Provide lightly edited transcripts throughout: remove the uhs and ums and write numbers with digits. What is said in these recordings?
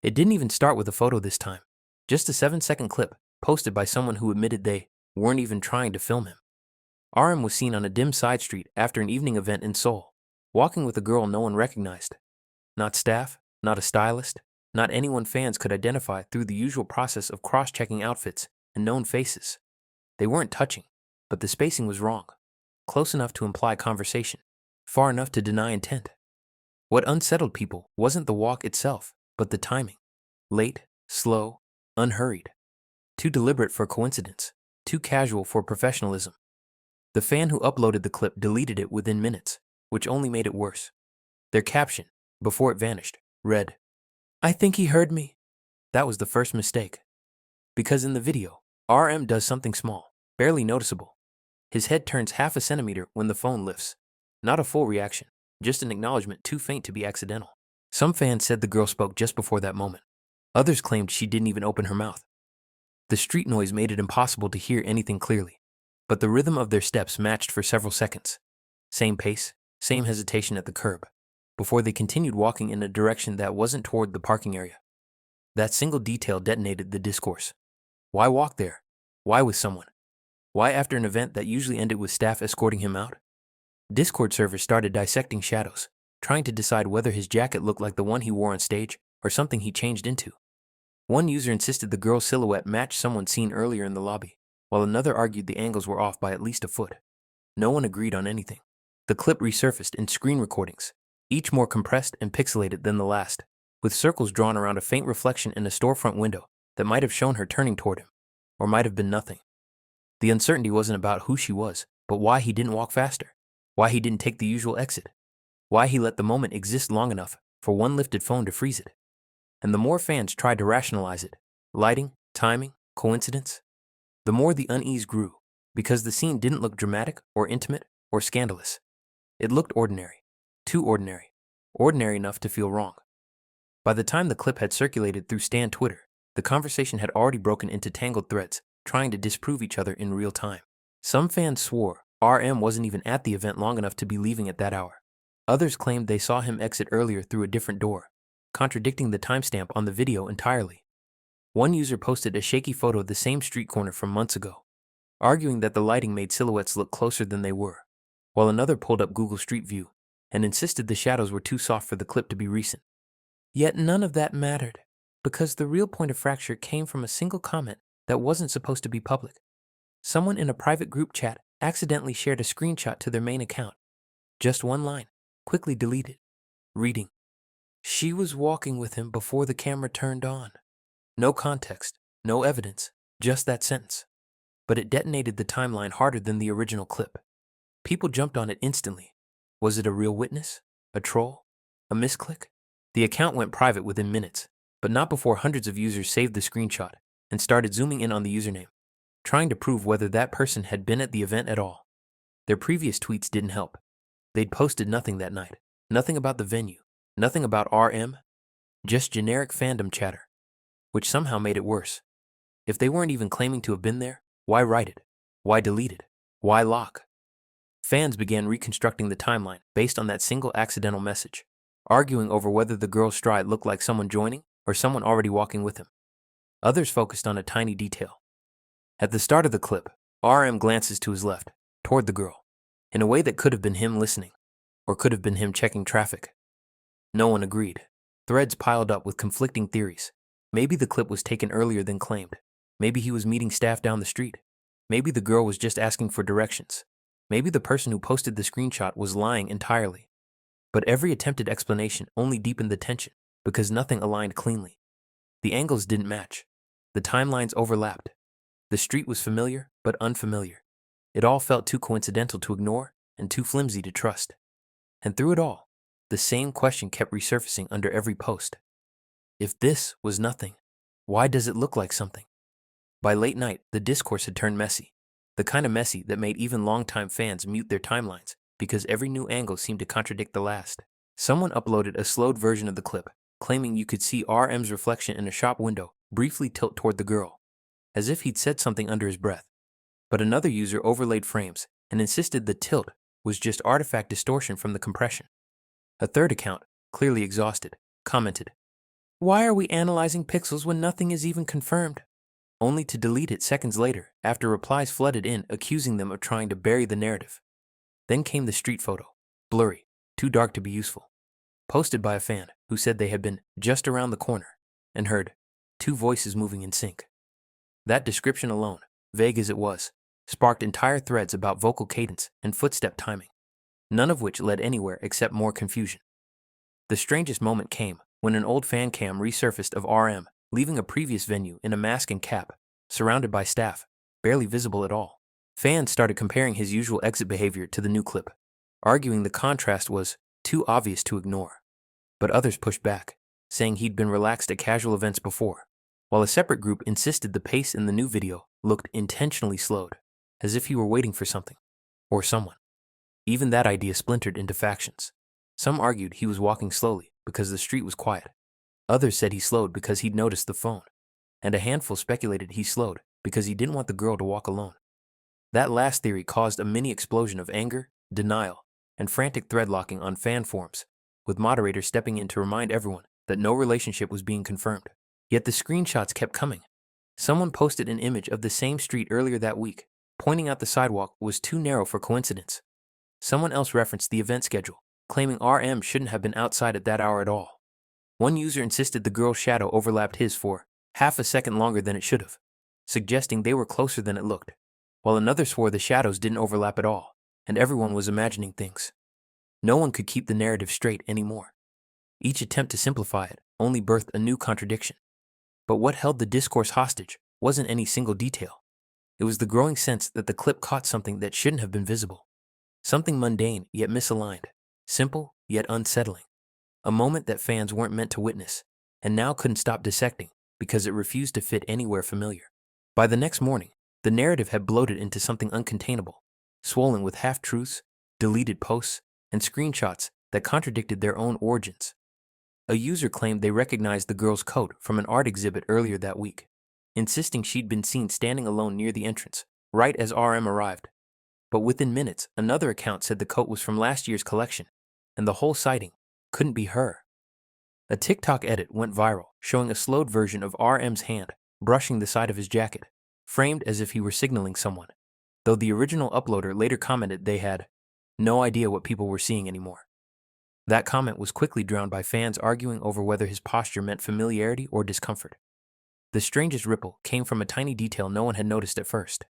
It didn't even start with a photo this time, just a 7-second clip posted by someone who admitted they weren't even trying to film him. RM was seen on a dim side street after an evening event in Seoul, walking with a girl no one recognized. Not staff, not a stylist, not anyone fans could identify through the usual process of cross-checking outfits and known faces. They weren't touching, but the spacing was wrong, close enough to imply conversation, far enough to deny intent. What unsettled people wasn't the walk itself, but the timing. Late, slow, unhurried. Too deliberate for coincidence, too casual for professionalism. The fan who uploaded the clip deleted it within minutes, which only made it worse. Their caption, before it vanished, read, "I think he heard me." That was the first mistake. Because in the video, RM does something small, barely noticeable. His head turns half a centimeter when the phone lifts. Not a full reaction, just an acknowledgement too faint to be accidental. Some fans said the girl spoke just before that moment. Others claimed she didn't even open her mouth. The street noise made it impossible to hear anything clearly, but the rhythm of their steps matched for several seconds. Same pace, same hesitation at the curb, before they continued walking in a direction that wasn't toward the parking area. That single detail detonated the discourse. Why walk there? Why with someone? Why after an event that usually ended with staff escorting him out? Discord servers started dissecting shadows, trying to decide whether his jacket looked like the one he wore on stage or something he changed into. One user insisted the girl's silhouette matched someone seen earlier in the lobby, while another argued the angles were off by at least a foot. No one agreed on anything. The clip resurfaced in screen recordings, each more compressed and pixelated than the last, with circles drawn around a faint reflection in a storefront window that might have shown her turning toward him, or might have been nothing. The uncertainty wasn't about who she was, but why he didn't walk faster, why he didn't take the usual exit, why he let the moment exist long enough for one lifted phone to freeze it. And the more fans tried to rationalize it, lighting, timing, coincidence, the more the unease grew, because the scene didn't look dramatic or intimate or scandalous. It looked ordinary, too ordinary, ordinary enough to feel wrong. By the time the clip had circulated through Stan Twitter, the conversation had already broken into tangled threads, trying to disprove each other in real time. Some fans swore RM wasn't even at the event long enough to be leaving at that hour. Others claimed they saw him exit earlier through a different door, contradicting the timestamp on the video entirely. One user posted a shaky photo of the same street corner from months ago, arguing that the lighting made silhouettes look closer than they were, while another pulled up Google Street View and insisted the shadows were too soft for the clip to be recent. Yet none of that mattered, because the real point of fracture came from a single comment that wasn't supposed to be public. Someone in a private group chat accidentally shared a screenshot to their main account. Just one line, quickly deleted, reading, "She was walking with him before the camera turned on." No context, no evidence, just that sentence. But it detonated the timeline harder than the original clip. People jumped on it instantly. Was it a real witness? A troll? A misclick? The account went private within minutes, but not before hundreds of users saved the screenshot and started zooming in on the username, trying to prove whether that person had been at the event at all. Their previous tweets didn't help. They'd posted nothing that night, nothing about the venue, nothing about RM, just generic fandom chatter, which somehow made it worse. If they weren't even claiming to have been there, why write it? Why delete it? Why lock? Fans began reconstructing the timeline based on that single accidental message, arguing over whether the girl's stride looked like someone joining or someone already walking with him. Others focused on a tiny detail. At the start of the clip, RM glances to his left, toward the girl, in a way that could have been him listening, or could have been him checking traffic. No one agreed. Threads piled up with conflicting theories. Maybe the clip was taken earlier than claimed. Maybe he was meeting staff down the street. Maybe the girl was just asking for directions. Maybe the person who posted the screenshot was lying entirely. But every attempted explanation only deepened the tension, because nothing aligned cleanly. The angles didn't match. The timelines overlapped. The street was familiar, but unfamiliar. It all felt too coincidental to ignore and too flimsy to trust. And through it all, the same question kept resurfacing under every post. If this was nothing, why does it look like something? By late night, the discourse had turned messy, the kind of messy that made even longtime fans mute their timelines because every new angle seemed to contradict the last. Someone uploaded a slowed version of the clip, claiming you could see RM's reflection in a shop window briefly tilt toward the girl, as if he'd said something under his breath. But another user overlaid frames and insisted the tilt was just artifact distortion from the compression. A third account, clearly exhausted, commented, Why are we analyzing pixels when nothing is even confirmed? Only to delete it seconds later after replies flooded in accusing them of trying to bury the narrative. Then came the street photo, blurry, too dark to be useful, posted by a fan who said they had been just around the corner and heard two voices moving in sync. That description alone, vague as it was, sparked entire threads about vocal cadence and footstep timing, none of which led anywhere except more confusion. The strangest moment came when an old fan cam resurfaced of RM leaving a previous venue in a mask and cap, surrounded by staff, barely visible at all. Fans started comparing his usual exit behavior to the new clip, arguing the contrast was too obvious to ignore. But others pushed back, saying he'd been relaxed at casual events before, while a separate group insisted the pace in the new video looked intentionally slowed, as if he were waiting for something, or someone. Even that idea splintered into factions. Some argued he was walking slowly because the street was quiet. Others said he slowed because he'd noticed the phone, and a handful speculated he slowed because he didn't want the girl to walk alone. That last theory caused a mini explosion of anger, denial, and frantic thread-locking on fan forums, with moderators stepping in to remind everyone that no relationship was being confirmed. Yet the screenshots kept coming. Someone posted an image of the same street earlier that week, pointing out the sidewalk was too narrow for coincidence. Someone else referenced the event schedule, claiming RM shouldn't have been outside at that hour at all. One user insisted the girl's shadow overlapped his for half a second longer than it should have, suggesting they were closer than it looked, while another swore the shadows didn't overlap at all, and everyone was imagining things. No one could keep the narrative straight anymore. Each attempt to simplify it only birthed a new contradiction. But what held the discourse hostage wasn't any single detail. It was the growing sense that the clip caught something that shouldn't have been visible. Something mundane yet misaligned, simple yet unsettling. A moment that fans weren't meant to witness, and now couldn't stop dissecting because it refused to fit anywhere familiar. By the next morning, the narrative had bloated into something uncontainable, swollen with half-truths, deleted posts, and screenshots that contradicted their own origins. A user claimed they recognized the girl's coat from an art exhibit earlier that week, insisting she'd been seen standing alone near the entrance, right as RM arrived. But within minutes, another account said the coat was from last year's collection, and the whole sighting couldn't be her. A TikTok edit went viral, showing a slowed version of RM's hand brushing the side of his jacket, framed as if he were signaling someone, though the original uploader later commented they had no idea what people were seeing anymore. That comment was quickly drowned by fans arguing over whether his posture meant familiarity or discomfort. The strangest ripple came from a tiny detail no one had noticed at first.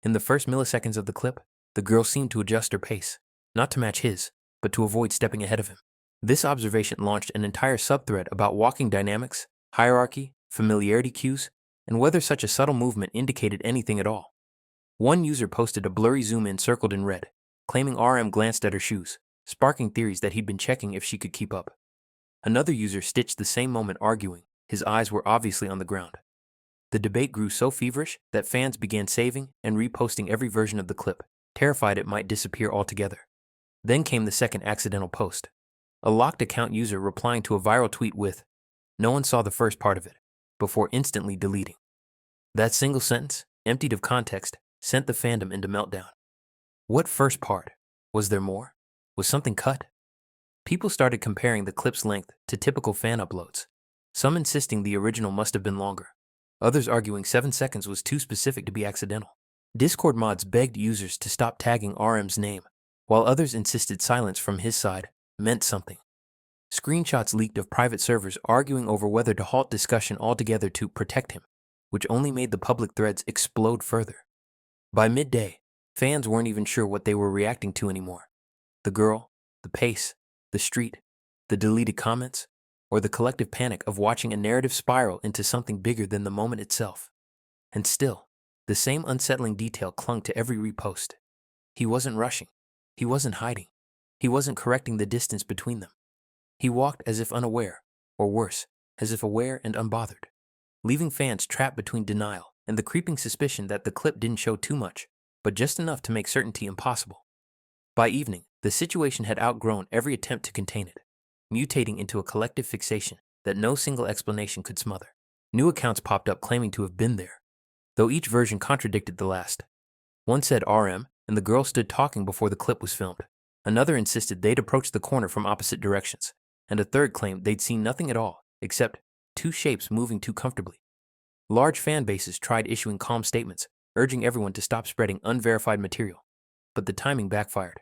In the first milliseconds of the clip, the girl seemed to adjust her pace, not to match his, but to avoid stepping ahead of him. This observation launched an entire subthread about walking dynamics, hierarchy, familiarity cues, and whether such a subtle movement indicated anything at all. One user posted a blurry zoom-in circled in red, claiming RM glanced at her shoes, sparking theories that he'd been checking if she could keep up. Another user stitched the same moment arguing his eyes were obviously on the ground. The debate grew so feverish that fans began saving and reposting every version of the clip, terrified it might disappear altogether. Then came the second accidental post. A locked account user replying to a viral tweet with, "No one saw the first part of it," before instantly deleting. That single sentence, emptied of context, sent the fandom into meltdown. What first part? Was there more? Was something cut? People started comparing the clip's length to typical fan uploads, some insisting the original must have been longer, others arguing 7 seconds was too specific to be accidental. Discord mods begged users to stop tagging RM's name, while others insisted silence from his side meant something. Screenshots leaked of private servers arguing over whether to halt discussion altogether to protect him, which only made the public threads explode further. By midday, fans weren't even sure what they were reacting to anymore. The girl, the pace, the street, the deleted comments, or the collective panic of watching a narrative spiral into something bigger than the moment itself. And still, the same unsettling detail clung to every repost. He wasn't rushing. He wasn't hiding. He wasn't correcting the distance between them. He walked as if unaware, or worse, as if aware and unbothered, leaving fans trapped between denial and the creeping suspicion that the clip didn't show too much, but just enough to make certainty impossible. By evening, the situation had outgrown every attempt to contain it, mutating into a collective fixation that no single explanation could smother. New accounts popped up claiming to have been there, though each version contradicted the last. One said RM, and the girl stood talking before the clip was filmed. Another insisted they'd approached the corner from opposite directions, and a third claimed they'd seen nothing at all, except two shapes moving too comfortably. Large fan bases tried issuing calm statements, urging everyone to stop spreading unverified material. But the timing backfired.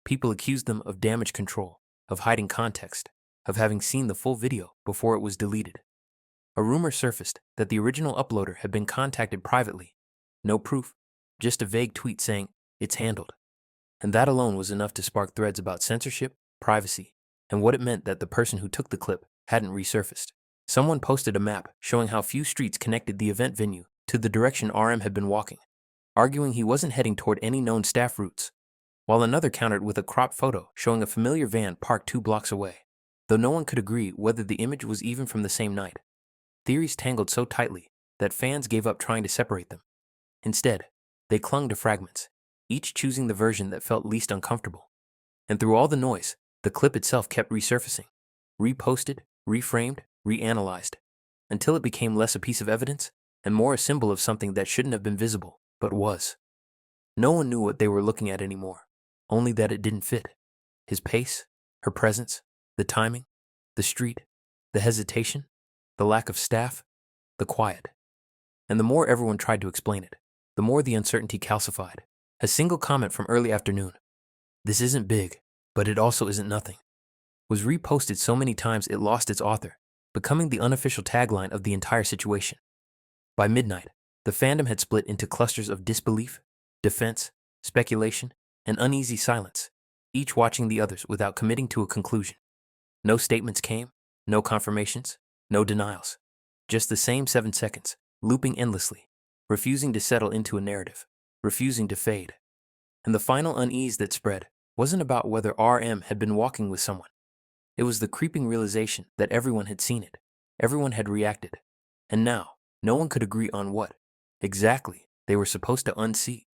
People accused them of damage control, of hiding context, of having seen the full video before it was deleted. A rumor surfaced that the original uploader had been contacted privately. No proof, just a vague tweet saying, "It's handled." And that alone was enough to spark threads about censorship, privacy, and what it meant that the person who took the clip hadn't resurfaced. Someone posted a map showing how few streets connected the event venue to the direction RM had been walking, arguing he wasn't heading toward any known staff routes, while another countered with a cropped photo showing a familiar van parked 2 blocks away, though no one could agree whether the image was even from the same night. Theories tangled so tightly that fans gave up trying to separate them. Instead, they clung to fragments, each choosing the version that felt least uncomfortable. And through all the noise, the clip itself kept resurfacing, reposted, reframed, reanalyzed, until it became less a piece of evidence and more a symbol of something that shouldn't have been visible, but was. No one knew what they were looking at anymore, only that it didn't fit. His pace, her presence, the timing, the street, the hesitation, the lack of staff, the quiet. And the more everyone tried to explain it, the more the uncertainty calcified. A single comment from early afternoon, "This isn't big, but it also isn't nothing," was reposted so many times it lost its author, becoming the unofficial tagline of the entire situation. By midnight, the fandom had split into clusters of disbelief, defense, speculation, and uneasy silence, each watching the others without committing to a conclusion. No statements came, no confirmations, no denials. Just the same 7 seconds, looping endlessly, refusing to settle into a narrative, refusing to fade. And the final unease that spread wasn't about whether RM had been walking with someone. It was the creeping realization that everyone had seen it, everyone had reacted, and now no one could agree on what, exactly, they were supposed to unsee.